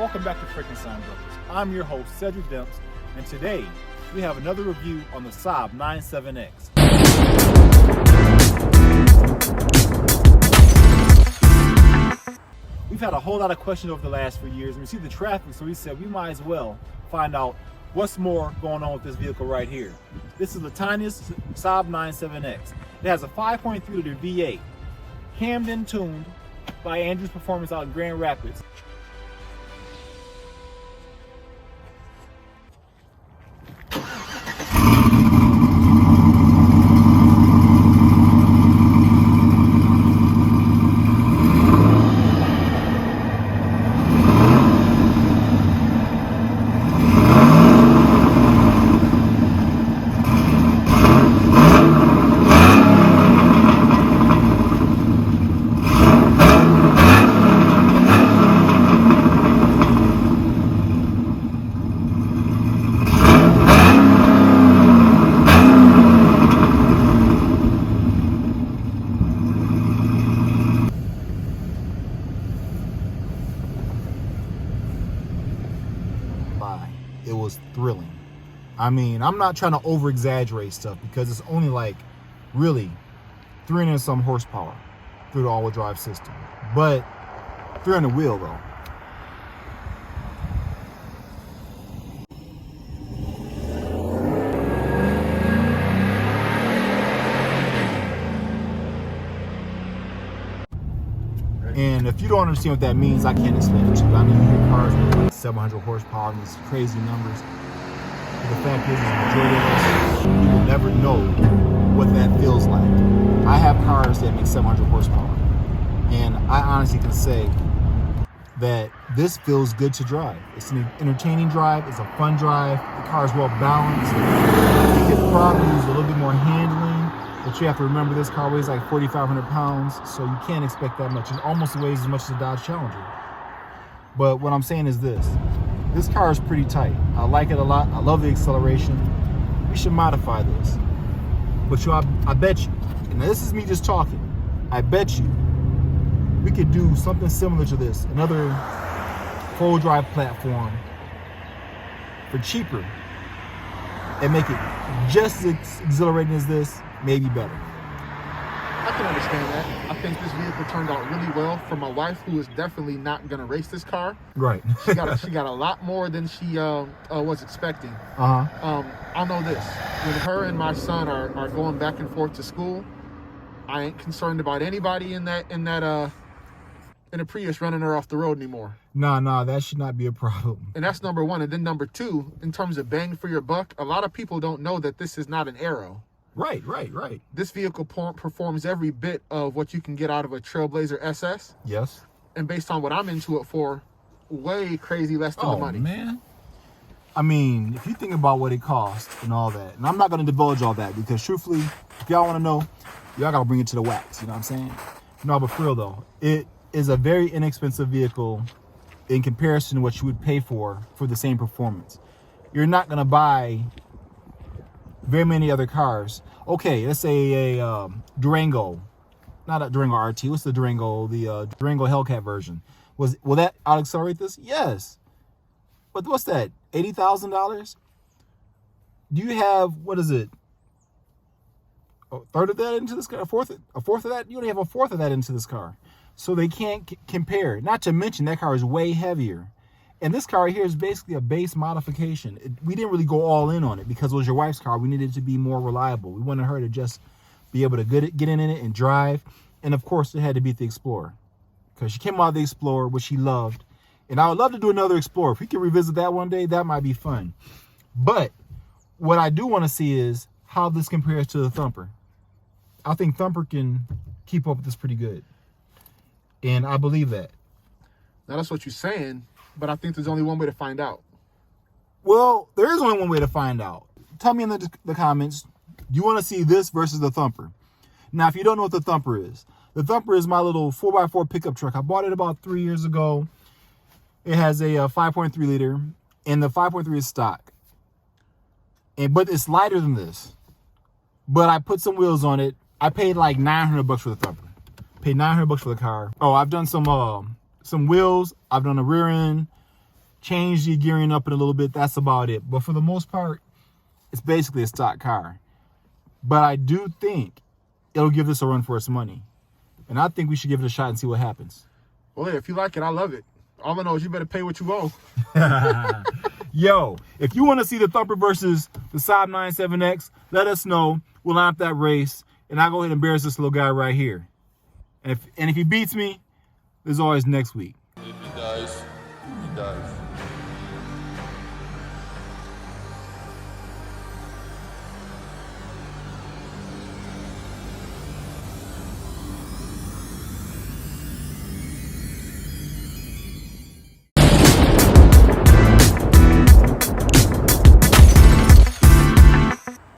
welcome back to Frankenstein Brothers. I'm your host, Cedric Demps, and today we have another review on the Saab 97X. We've had a whole lot of questions over the last few years, and we see the traffic, so we said we might as well find out what's more going on with this vehicle right here. This is the tiniest Saab 97X. It has a 5.3 liter V8, cammed and tuned by Andrew's Performance out in Grand Rapids. It was thrilling. I mean, I'm not trying to over exaggerate stuff because it's only like really 300 and some horsepower through the all-wheel drive system, but 300 wheel though. And if you don't understand what that means, I can't explain it to you. I mean, you hear cars with like 700 horsepower and these crazy numbers. But the fact is, the majority of us, we will never know what that feels like. I have cars that make 700 horsepower. And I honestly can say that this feels good to drive. It's an entertaining drive. It's a fun drive. The car is well balanced. It could probably use a little bit more handling. But you have to remember this car weighs like 4,500 pounds, so you can't expect that much. It almost weighs as much as a Dodge Challenger. But what I'm saying is this car is pretty tight. I like it a lot. I love the acceleration. We should modify this. But I bet you, and this is me just talking, I bet you we could do something similar to this, another four-wheel drive platform for cheaper and make it just as exhilarating as this, maybe better. I can understand that. I think this vehicle turned out really well for my wife, who is definitely not gonna race this car. Right. She got a lot more than she was expecting. I'll know this: when her and my son are going back and forth to school, I ain't concerned about anybody in a Prius running her off the road anymore. Nah, that should not be a problem. And that's number one. And then number two, in terms of bang for your buck, a lot of people don't know that this is not an Aero. Right. This vehicle performs every bit of what you can get out of a Trailblazer SS. Yes. And based on what I'm into it for, way crazy less than the money. Oh, man. I mean, if you think about what it costs and all that, and I'm not going to divulge all that because truthfully, if y'all want to know, y'all got to bring it to the wax. You know what I'm saying? No, but for real though, it is a very inexpensive vehicle in comparison to what you would pay for the same performance. You're not going to buy very many other cars. Okay, let's say a Durango, not a Durango RT. What's the Durango? The Durango Hellcat version. Will that out accelerate this? Yes. But what's that? $80,000? Do you have, what is it? A third of that into this car? A fourth of that? You only have a fourth of that into this car. So they can't compare. Not to mention that car is way heavier. And this car right here is basically a base modification. We didn't really go all in on it because it was your wife's car. We needed it to be more reliable. We wanted her to just be able to get in it and drive. And of course, it had to beat the Explorer because she came out of the Explorer, which she loved. And I would love to do another Explorer. If we could revisit that one day, that might be fun. But what I do want to see is how this compares to the Thumper. I think Thumper can keep up with this pretty good. And I believe that. Now, that's what you're saying. But I think there's only one way to find out. Well, there is only one way to find out. Tell me in the comments, do you want to see this versus the Thumper? Now, if you don't know what the Thumper is my little 4x4 pickup truck. I bought it about 3 years ago. It has a 5.3 liter, and the 5.3 is stock. But it's lighter than this. But I put some wheels on it. I paid like $900 for the Thumper. Paid $900 for the car. Oh, I've done some wheels. I've done a rear end. change the gearing up in a little bit. That's about it. But for the most part, it's basically a stock car. But I do think it'll give this a run for its money. And I think we should give it a shot and see what happens. Well, if you like it, I love it. All I know is you better pay what you owe. Yo, if you want to see the Thumper versus the Saab 97X, let us know. We'll line up that race. And I'll go ahead and embarrass this little guy right here. And if he beats me, there's always next week.